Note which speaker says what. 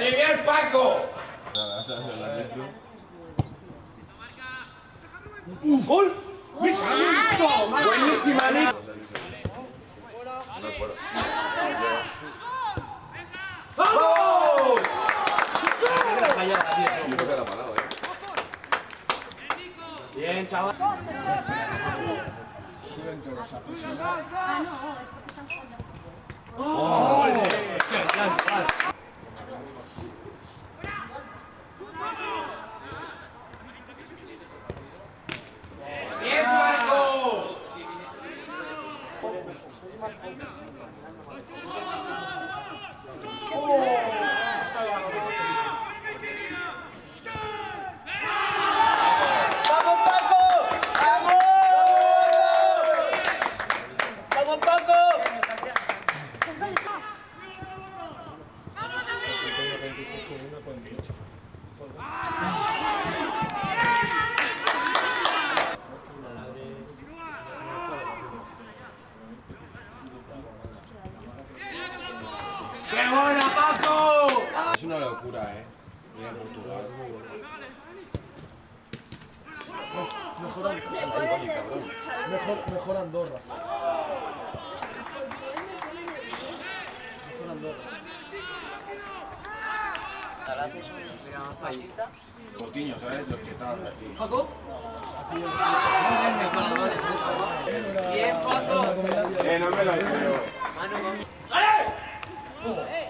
Speaker 1: ¡Madre mía, el Paco! ¡Gol! ¡Buenísima, Nick! ¡Vamos!
Speaker 2: Yo creo que era parado,
Speaker 1: Bien, chaval.
Speaker 3: Ah, no, es porque están jugando.
Speaker 1: ¡Ole! ¡Bien, Paco!
Speaker 4: ¡Vamos, Paco! ¡Vamos! ¡Vamos, Paco!
Speaker 1: ¡Qué buena, Paco!
Speaker 2: Es una locura, Ir a Portugal.
Speaker 5: Mejor Andorra. Mejor Andorra.
Speaker 2: Coutinho, ¿sabes? Los que estaban aquí.
Speaker 1: Bien, Paco.
Speaker 2: No me lo creo.
Speaker 1: ¡Ale!